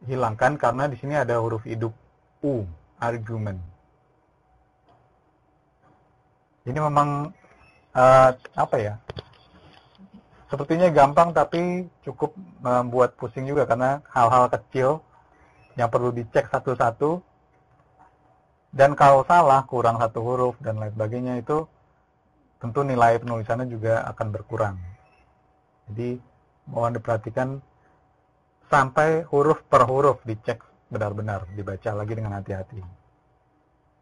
hilangkan karena di sini ada huruf hidup U, argument. Ini memang apa ya? Sepertinya gampang tapi cukup membuat pusing juga karena hal-hal kecil yang perlu dicek satu-satu. Dan kalau salah, kurang satu huruf dan lain sebagainya, itu tentu nilai penulisannya juga akan berkurang. Jadi mohon diperhatikan sampai huruf per huruf dicek benar-benar, dibaca lagi dengan hati-hati.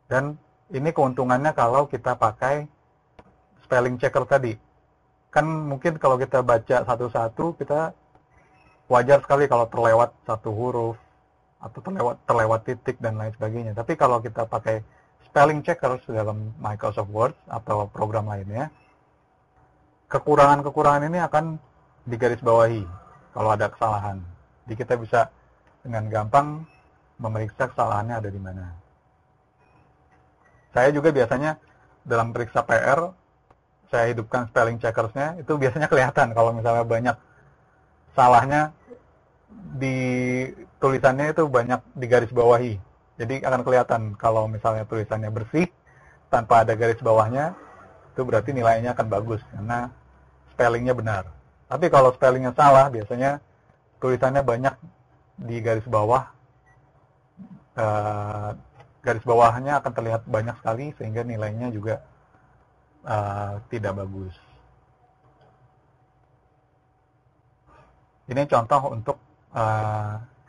Dan ini keuntungannya kalau kita pakai spelling checker tadi. Kan mungkin kalau kita baca satu-satu, kita wajar sekali kalau terlewat satu huruf, atau terlewat titik dan lain sebagainya. Tapi kalau kita pakai spelling checker dalam Microsoft Word atau program lainnya, kekurangan-kekurangan ini akan digarisbawahi kalau ada kesalahan. Jadi kita bisa dengan gampang memeriksa kesalahannya ada di mana. Saya juga biasanya dalam periksa PR, saya hidupkan spelling checkersnya, itu biasanya kelihatan kalau misalnya banyak salahnya di tulisannya itu banyak digarisbawahi. Jadi akan kelihatan kalau misalnya tulisannya bersih tanpa ada garis bawahnya, itu berarti nilainya akan bagus karena spellingnya benar. Tapi kalau spellingnya salah, biasanya tulisannya banyak di garis bawah, garis bawahnya akan terlihat banyak sekali sehingga nilainya juga tidak bagus. Ini contoh untuk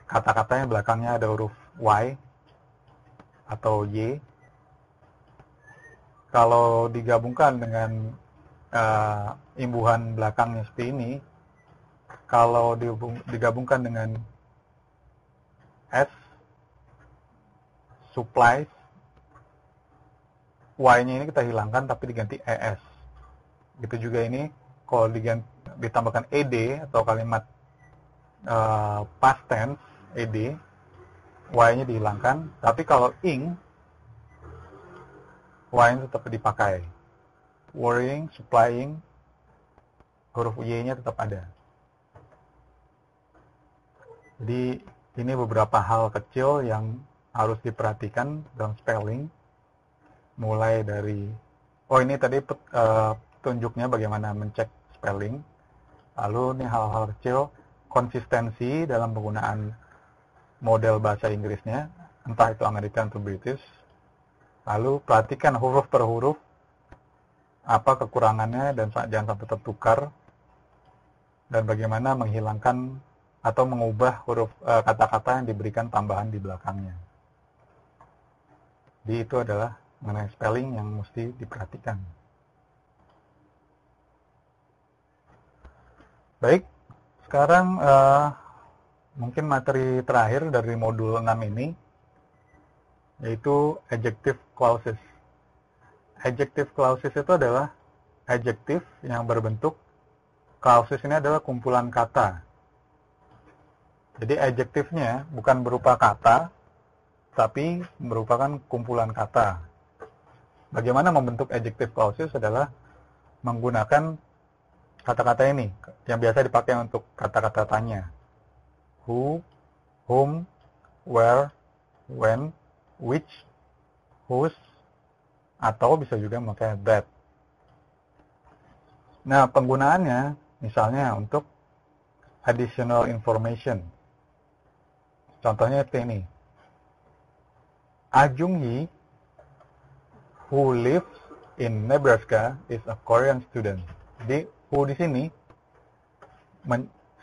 kata-kata yang belakangnya ada huruf Y atau Y. Kalau digabungkan dengan imbuhan belakangnya seperti ini, kalau digabungkan dengan S, supplies, Y-nya ini kita hilangkan tapi diganti ES. Gitu juga ini, kalau ditambahkan ED atau kalimat past tense, ED, Y-nya dihilangkan, tapi kalau ing, Y-nya tetap dipakai. Worrying, supplying, huruf Y-nya tetap ada. Jadi ini beberapa hal kecil yang harus diperhatikan dalam spelling. Mulai dari, ini tadi petunjuknya bagaimana mencek spelling. Lalu ini hal-hal kecil, konsistensi dalam penggunaan model bahasa Inggrisnya, entah itu American atau British. Lalu perhatikan huruf per huruf, apa kekurangannya dan jangan sampai tertukar. Dan bagaimana menghilangkan atau mengubah huruf kata-kata yang diberikan tambahan di belakangnya. Jadi itu adalah mengenai spelling yang mesti diperhatikan. Baik, sekarang mungkin materi terakhir dari modul 6 ini, yaitu adjective clauses. Adjective clauses itu adalah adjektif yang berbentuk, clauses ini adalah kumpulan kata. Jadi adjektifnya bukan berupa kata, tapi merupakan kumpulan kata. Bagaimana membentuk adjective clauses adalah menggunakan kata-kata ini, yang biasa dipakai untuk kata-kata tanya. Who, whom, where, when, which, whose, atau bisa juga memakai that. Nah, penggunaannya misalnya untuk additional information. Contohnya seperti ini. Ah Jung-hee, who lives in Nebraska, is a Korean student. Jadi, who di sini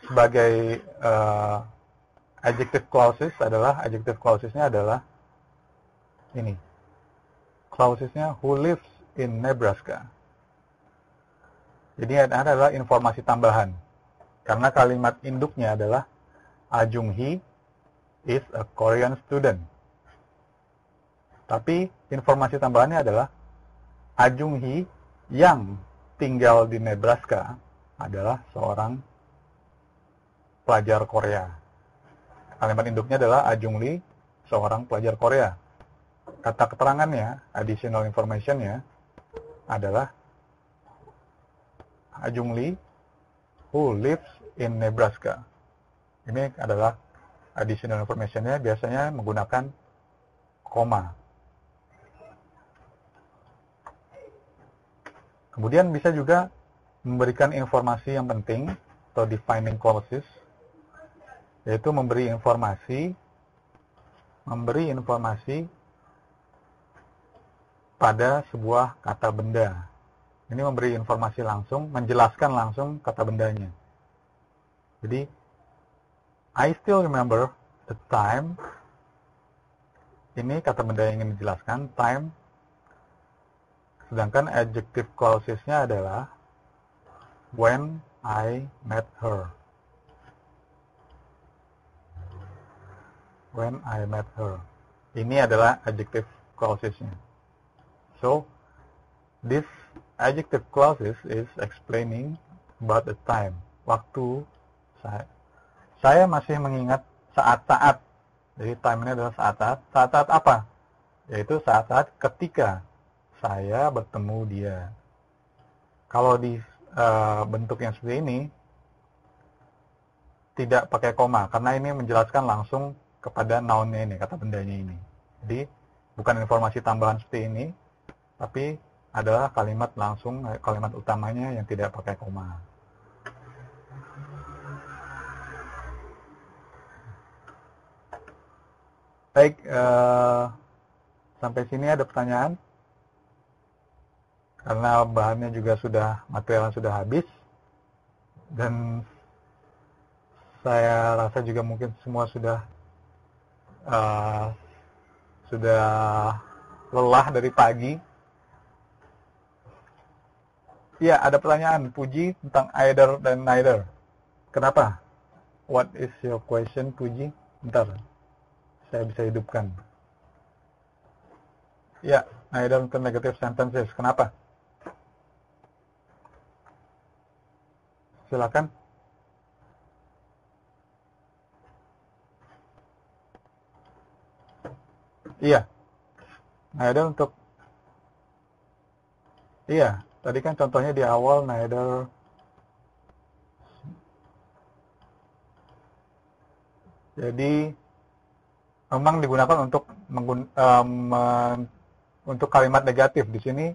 sebagai adjective clausesnya adalah ini. Clausesnya who lives in Nebraska. Jadi adalah informasi tambahan. Karena kalimat induknya adalah Ah Jung-hee is a Korean student. Tapi informasi tambahannya adalah Ah Jung-hee yang tinggal di Nebraska adalah seorang pelajar Korea. Kalimat induknya adalah Ah Jung-lee, seorang pelajar Korea. Kata keterangannya, additional informationnya adalah Ah Jung-lee who lives in Nebraska. Ini adalah additional information-nya biasanya menggunakan koma. Kemudian bisa juga memberikan informasi yang penting atau defining clauses, yaitu memberi informasi pada sebuah kata benda. Ini memberi informasi langsung, menjelaskan langsung kata bendanya. Jadi, I still remember the time. Ini kata benda yang ingin dijelaskan, time. Sedangkan adjective clauses-nya adalah when I met her. When I met her. Ini adalah adjective clauses-nya. So, this adjective clauses is explaining about the time. Waktu saya masih mengingat saat-saat. Jadi time ini adalah saat-saat. Saat-saat apa? Yaitu saat-saat ketika saya bertemu dia. Kalau di bentuk yang seperti ini tidak pakai koma, karena ini menjelaskan langsung kepada noun-nya ini, kata bendanya ini. Jadi bukan informasi tambahan seperti ini, tapi adalah kalimat langsung, kalimat utamanya yang tidak pakai koma. Baik, sampai sini ada pertanyaan? Karena bahannya juga materialnya sudah habis, dan saya rasa juga mungkin semua sudah lelah dari pagi. Ya, ada pertanyaan Puji tentang either dan neither. Kenapa? What is your question, Puji? Bentar, saya bisa hidupkan. Ya, neither untuk negative sentences. Kenapa? Silakan. Iya. Neither untuk. Iya, tadi kan contohnya di awal neither. Jadi memang digunakan untuk untuk kalimat negatif. Di sini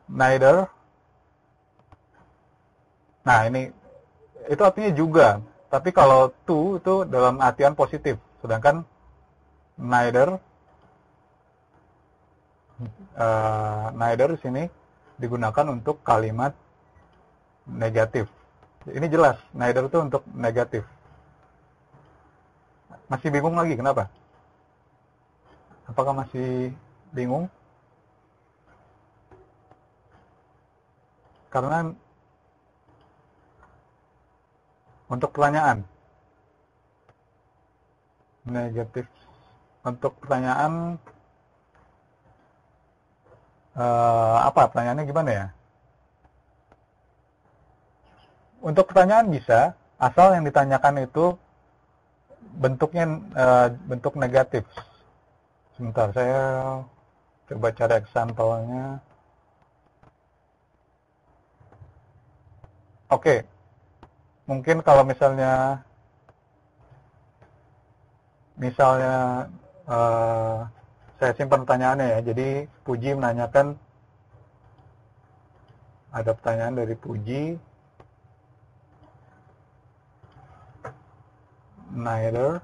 neither. Nah, ini itu artinya juga. Tapi kalau to itu dalam artian positif. Sedangkan neither di sini digunakan untuk kalimat negatif. Ini jelas, neither itu untuk negatif. Masih bingung lagi, kenapa? Apakah masih bingung? Karena untuk pertanyaan negatif, untuk pertanyaan apa? Pertanyaannya gimana ya? Untuk pertanyaan bisa, asal yang ditanyakan itu bentuknya bentuk negatif. Sebentar, saya coba cari example-nya. Oke. Mungkin kalau misalnya saya simpan pertanyaannya ya. Jadi Puji menanyakan, ada pertanyaan dari Puji, neither,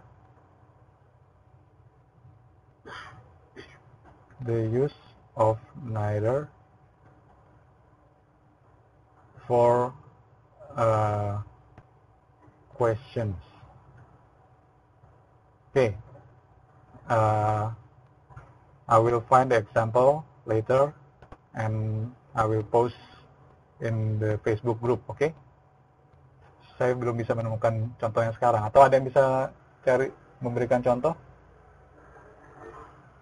the use of neither for questions. Okay, I will find the example later and I will post in the Facebook group. Okay, saya belum bisa menemukan contohnya sekarang. Atau ada yang bisa cari memberikan contoh?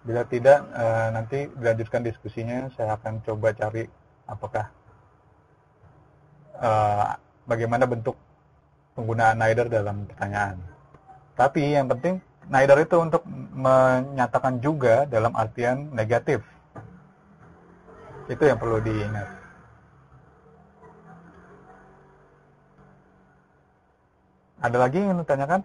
Bila tidak, nanti dilanjutkan diskusinya. Saya akan coba cari apakah bagaimana bentuk penggunaan neither dalam pertanyaan. Tapi yang penting neither itu untuk menyatakan juga dalam artian negatif. Itu yang perlu diingat. Ada lagi yang ingin ditanyakan?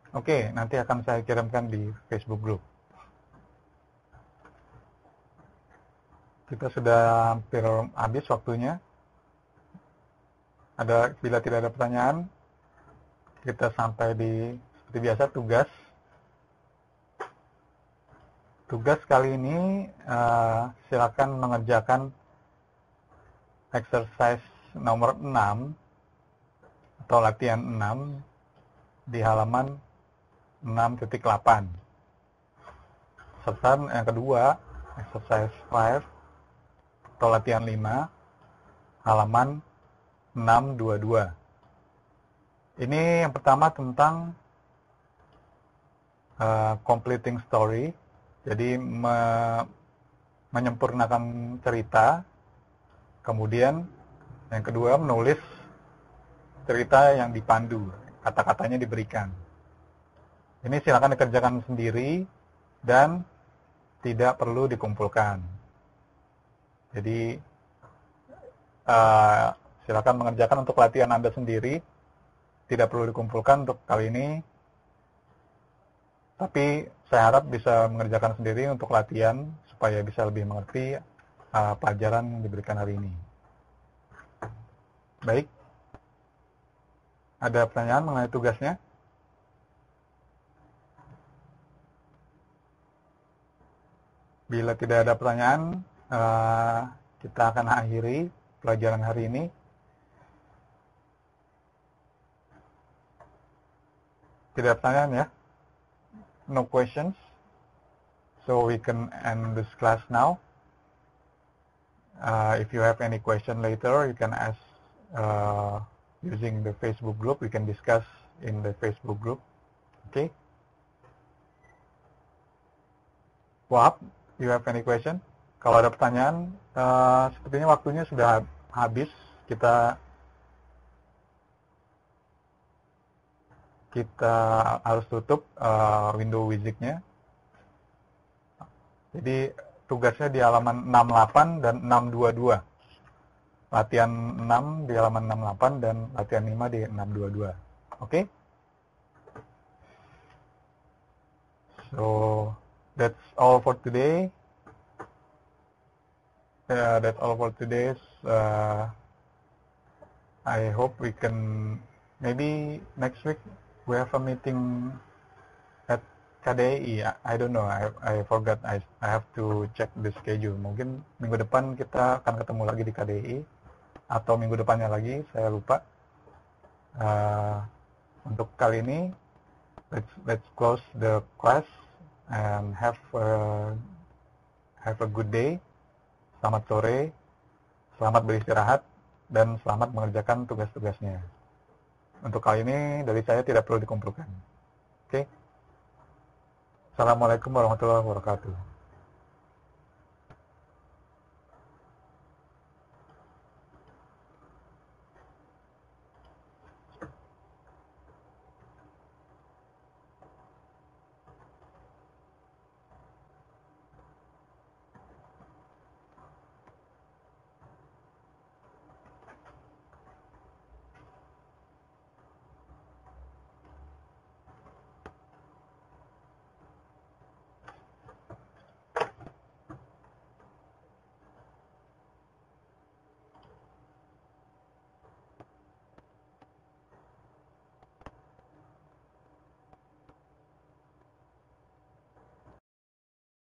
Oke, nanti akan saya kirimkan di Facebook Group. Kita sudah hampir habis waktunya. Bila tidak ada pertanyaan, kita sampai di seperti biasa tugas. Tugas kali ini silakan mengerjakan exercise nomor 6 atau latihan 6 di halaman 6.8. Serta yang kedua, exercise 5 atau latihan 5 halaman 622. Ini yang pertama tentang completing story. Jadi menyempurnakan cerita. Kemudian yang kedua menulis cerita yang dipandu, kata-katanya diberikan. Ini silakan dikerjakan sendiri dan tidak perlu dikumpulkan. Jadi silakan mengerjakan untuk latihan Anda sendiri, tidak perlu dikumpulkan untuk kali ini. Tapi saya harap bisa mengerjakan sendiri untuk latihan supaya bisa lebih mengerti pelajaran yang diberikan hari ini. Baik, ada pertanyaan mengenai tugasnya? Bila tidak ada pertanyaan, kita akan akhiri pelajaran hari ini. Tidak ada pertanyaan ya? No questions? So we can end this class now. If you have any question later, you can ask using the Facebook group. We can discuss in the Facebook group. Okay? Wahab, you have any question? Kalau ada pertanyaan, sepertinya waktunya sudah habis. Kita harus tutup window wizard-nya. Jadi tugasnya di halaman 68 dan 622. Latihan 6 di halaman 68 dan latihan 5 di 622. Oke? So, that's all for today. That's all for today. I hope we can, maybe next week we have a meeting at KDI. I don't know. I forgot. I have to check the schedule. Mungkin minggu depan kita akan ketemu lagi di KDI atau minggu depannya lagi. Saya lupa. Untuk kali ini, let's close the class and have a good day. Selamat sore. Selamat beristirahat dan selamat mengerjakan tugas-tugasnya. Untuk kali ini dari saya tidak perlu dikumpulkan. Oke? Assalamualaikum warahmatullahi wabarakatuh.